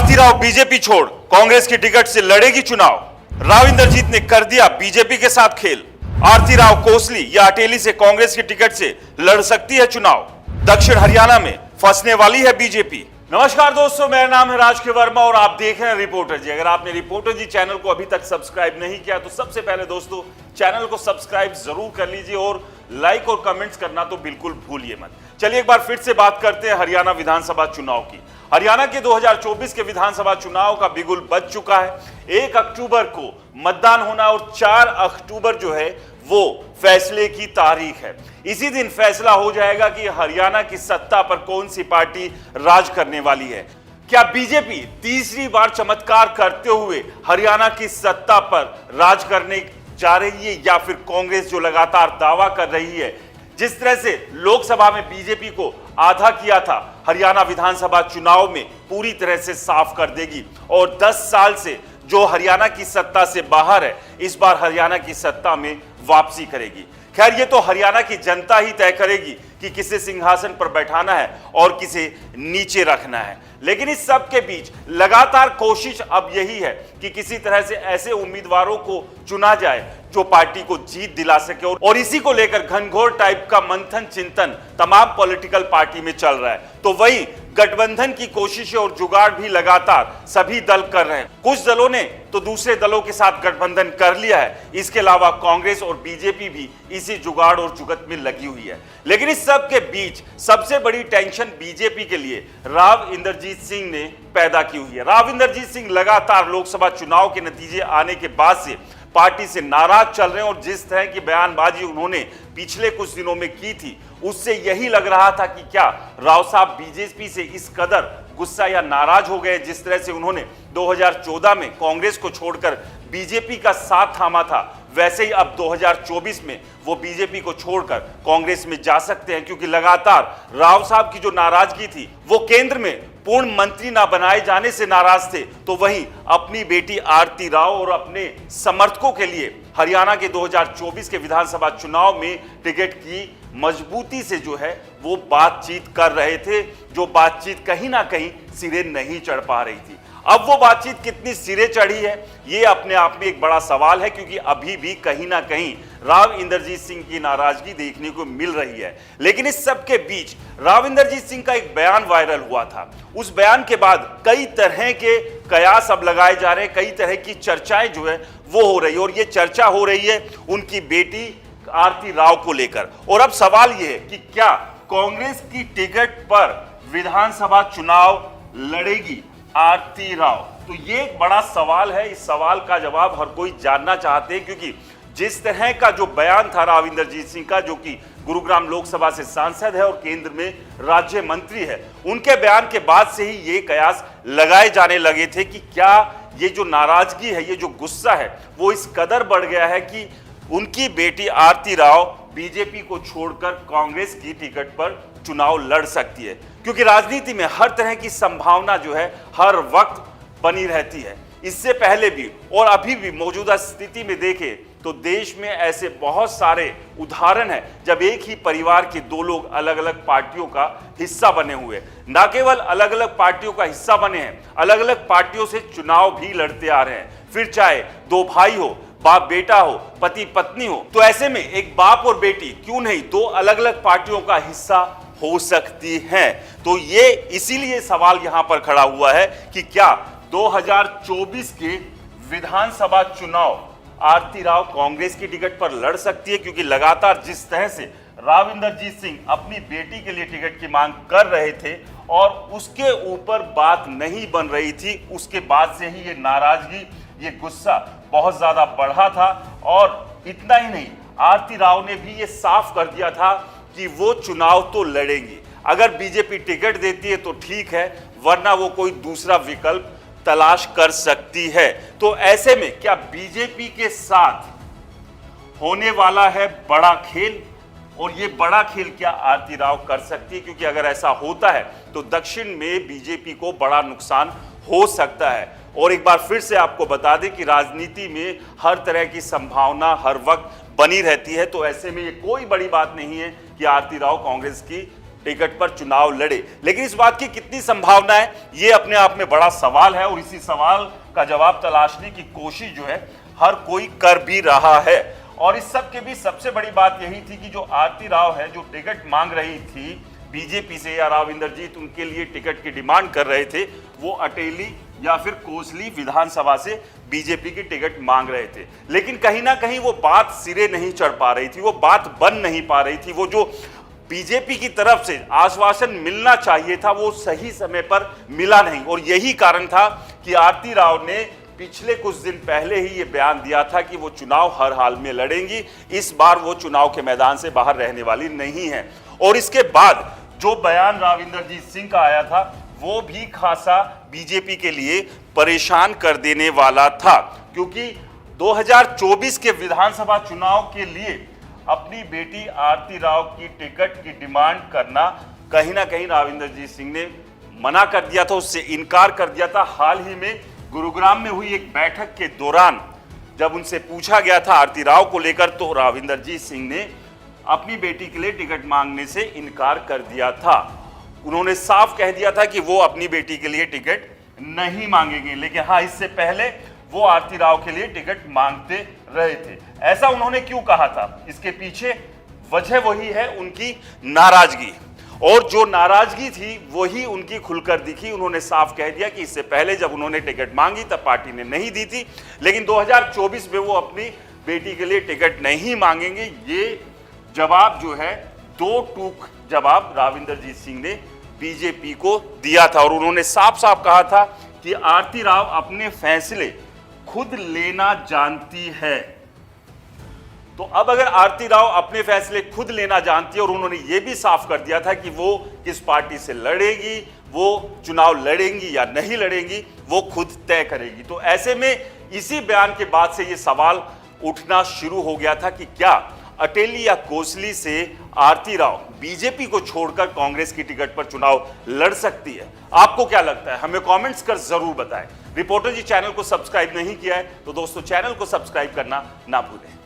आरती Rao BJP छोड़ कांग्रेस की ticket से लड़ेगी चुनाव। राव इंद्रजीत ने कर दिया बीजेपी के साथ खेल। आरती राव कोसली या अटेली से कांग्रेस की टिकट से लड़ सकती है चुनाव। दक्षिण हरियाणा में फंसने वाली है बीजेपी। नमस्कार दोस्तों, मेरा नाम है राज के वर्मा और आप देख रहे हैं रिपोर्टर जी। अगर आपने रिपोर्टर जी चैनल को अभी तक सब्सक्राइब नहीं किया तो सबसे पहले दोस्तों चैनल को सब्सक्राइब जरूर कर लीजिए और लाइक और कमेंट्स करना तो बिल्कुल भूलिए मत। चलिए एक बार फिर से बात करते हैं हरियाणा विधानसभा चुनाव की। हरियाणा के 2024 के विधानसभा चुनाव का बिगुल बज चुका है। 1 अक्टूबर को मतदान होना और 4 अक्टूबर जो है वो फैसले की तारीख है। इसी दिन फैसला हो जाएगा कि हरियाणा की सत्ता पर कौन सी पार्टी राज करने वाली है। क्या बीजेपी तीसरी बार चमत्कार करते हुए हरियाणा की सत्ता पर राज करने जा रही है या फिर कांग्रेस जो लगातार दावा कर रही है, जिस तरह से लोकसभा में बीजेपी को आधा किया था, हरियाणा विधानसभा चुनाव में पूरी तरह से साफ कर देगी और 10 साल से जो हरियाणा की सत्ता से बाहर है इस बार हरियाणा की सत्ता में वापसी करेगी। खैर ये तो हरियाणा की जनता ही तय करेगी कि किसे सिंहासन पर बैठाना है और किसे नीचे रखना है। लेकिन इस सब के बीच लगातार कोशिश अब यही है कि किसी तरह से ऐसे उम्मीदवारों को चुना जाए जो पार्टी को जीत दिला सके और इसी को लेकर घनघोर टाइप का मंथन चिंतन तमाम पॉलिटिकल पार्टी में चल रहा है। तो वही गठबंधन की कोशिशें और जुगाड़ भी लगातार सभी दल कर रहे हैं। कुछ दलों ने तो दूसरे दलों के साथ गठबंधन कर लिया है। इसके अलावा कांग्रेस और बीजेपी भी इसी जुगाड़ और जुगत में लगी हुई है। लेकिन इस सब के बीच सबसे बड़ी टेंशन बीजेपी के लिए राव इंद्रजीत सिंह ने पैदा की हुई है। राव इंद्रजीत सिंह लगातार लोकसभा चुनाव के नतीजे आने के बाद से पार्टी से नाराज चल रहे हैं और जिस तरह की बयानबाजी उन्होंने पिछले कुछ दिनों में की थी उससे यही लग रहा था कि क्या राव साहब बीजेपी से इस कदर गुस्सा या नाराज हो गए। जिस तरह से उन्होंने 2014 में कांग्रेस को छोड़कर बीजेपी का साथ थामा था, वैसे ही अब 2024 में वो बीजेपी को छोड़कर कांग्रेस में जा सकते हैं, क्योंकि लगातार राव साहब की जो नाराजगी थी वो केंद्र में पूर्ण मंत्री ना बनाए जाने से नाराज थे, तो वहीं अपनी बेटी आरती राव और अपने समर्थकों के लिए हरियाणा के 2024 के विधानसभा चुनाव में टिकट की मजबूती से जो है वो बातचीत कर रहे थे, जो बातचीत कहीं ना कहीं सिरे नहीं चढ़ पा रही थी। अब वो बातचीत कितनी सिरे चढ़ी है ये अपने आप में एक बड़ा सवाल है, क्योंकि अभी भी कहीं ना कहीं राव इंद्रजीत सिंह की नाराजगी देखने को मिल रही है। लेकिन इस सब के बीच राव इंद्रजीत सिंह का एक बयान वायरल हुआ था। उस बयान के बाद कई तरह के कयास अब लगाए जा रहे हैं, कई तरह की चर्चाएं जो है वो हो रही है और ये चर्चा हो रही है उनकी बेटी आरती राव को लेकर। और अब सवाल ये है कि क्या कांग्रेस की टिकट पर विधानसभा चुनाव लड़ेगी आरती राव? तो ये एक बड़ा सवाल है। इस सवाल का जवाब हर कोई जानना चाहते हैं, क्योंकि जिस तरह का जो बयान था राव इंद्रजीत सिंह का, जो कि गुरुग्राम लोकसभा से सांसद है और केंद्र में राज्य मंत्री है, उनके बयान के बाद से ही ये कयास लगाए जाने लगे थे कि क्या ये जो नाराजगी है, ये जो गुस्सा है वो इस कदर बढ़ गया है कि उनकी बेटी आरती राव बीजेपी को छोड़कर कांग्रेस की टिकट पर चुनाव लड़ सकती है। क्योंकि राजनीति में हर तरह की संभावना जो है हर वक्त बनी रहती है। इससे पहले भी और अभी भी मौजूदा स्थिति में देखें तो देश में ऐसे बहुत सारे उदाहरण हैं जब एक ही परिवार के 2 लोग अलग अलग पार्टियों का हिस्सा बने हुए, ना केवल अलग अलग पार्टियों का हिस्सा बने हैं, अलग अलग पार्टियों से चुनाव भी लड़ते आ रहे हैं। फिर चाहे 2 भाई हो, बाप बेटा हो, पति पत्नी हो, तो ऐसे में एक बाप और बेटी क्यों नहीं 2 अलग अलग पार्टियों का हिस्सा हो सकती हैं। तो ये इसीलिए सवाल यहां पर खड़ा हुआ है कि क्या 2024 के विधानसभा चुनाव आरती राव कांग्रेस की टिकट पर लड़ सकती है, क्योंकि लगातार जिस तरह से राव इंद्रजीत सिंह अपनी बेटी के लिए टिकट की मांग कर रहे थे और उसके ऊपर बात नहीं बन रही थी, उसके बाद से ही ये नाराजगी, ये गुस्सा बहुत ज्यादा बढ़ा था। और इतना ही नहीं, आरती राव ने भी ये साफ कर दिया था कि वो चुनाव तो लड़ेंगी। अगर बीजेपी टिकट देती है तो ठीक है, वरना वो कोई दूसरा विकल्प तलाश कर सकती है। तो ऐसे में क्या बीजेपी के साथ होने वाला है बड़ा खेल, और ये बड़ा खेल क्या आरती राव कर सकती है? क्योंकि अगर ऐसा होता है तो दक्षिण में बीजेपी को बड़ा नुकसान हो सकता है। और एक बार फिर से आपको बता दें कि राजनीति में हर तरह की संभावना हर वक्त बनी रहती है, तो ऐसे में ये कोई बड़ी बात नहीं है कि आरती राव कांग्रेस की टिकट पर चुनाव लड़े। लेकिन इस बात की कितनी संभावना है, ये अपने आप में बड़ा सवाल है और इसी सवाल का जवाब तलाशने की कोशिश जो है हर कोई कर भी रहा है। और इस सब के बीच सबसे बड़ी बात यही थी कि जो आरती राव है, जो टिकट मांग रही थी बीजेपी से, या राव इंद्रजीत उनके लिए टिकट की डिमांड कर रहे थे, वो अटेली या फिर कोसली विधानसभा से बीजेपी की टिकट मांग रहे थे। लेकिन कहीं ना कहीं वो बात सिरे नहीं चढ़ पा रही थी, वो बात बन नहीं पा रही थी। वो जो बीजेपी की तरफ से आश्वासन मिलना चाहिए था वो सही समय पर मिला नहीं। और यही कारण था कि आरती राव ने पिछले कुछ दिन पहले ही ये बयान दिया था कि वो चुनाव हर हाल में लड़ेंगी, इस बार वो चुनाव के मैदान से बाहर रहने वाली नहीं है। और इसके बाद जो बयान राव इंद्रजीत सिंह का आया था वो भी खासा बीजेपी के लिए परेशान कर देने वाला था, क्योंकि 2024 के विधानसभा चुनाव के लिए अपनी बेटी आरती राव की टिकट की डिमांड करना कहीं ना कहीं राव इंद्रजीत सिंह ने मना कर दिया था, उससे इनकार कर दिया था। हाल ही में गुरुग्राम में हुई एक बैठक के दौरान जब उनसे पूछा गया था आरती राव को लेकर, तो राव इंद्रजीत सिंह ने अपनी बेटी के लिए टिकट मांगने से इनकार कर दिया था। उन्होंने साफ कह दिया था कि वो अपनी बेटी के लिए टिकट नहीं मांगेंगे, लेकिन हाँ, इससे पहले वो आरती राव के लिए टिकट मांगते रहे थे। ऐसा उन्होंने क्यों कहा था, इसके पीछे वजह वही है उनकी नाराजगी, और जो नाराजगी थी वही उनकी खुलकर दिखी। उन्होंने साफ कह दिया कि इससे पहले जब उन्होंने टिकट मांगी तब पार्टी ने नहीं दी थी, लेकिन 2024 में वो अपनी बेटी के लिए टिकट नहीं मांगेंगे। ये जवाब जो है, दो टूक जवाब राव इंद्रजीत सिंह ने बीजेपी को दिया था। और उन्होंने साफ साफ कहा था कि आरती राव अपने फैसले खुद लेना जानती है। तो अब अगर आरती राव अपने फैसले खुद लेना जानती है, और उन्होंने ये भी साफ कर दिया था कि वो किस पार्टी से लड़ेगी, वो चुनाव लड़ेंगी या नहीं लड़ेंगी, वो खुद तय करेगी। तो ऐसे में इसी बयान के बाद से ये सवाल उठना शुरू हो गया था कि क्या अटेली या कोसली से आरती राव बीजेपी को छोड़कर कांग्रेस की टिकट पर चुनाव लड़ सकती है। आपको क्या लगता है, हमें कमेंट्स कर जरूर बताएं। रिपोर्टर जी चैनल को सब्सक्राइब नहीं किया है तो दोस्तों चैनल को सब्सक्राइब करना ना भूलें।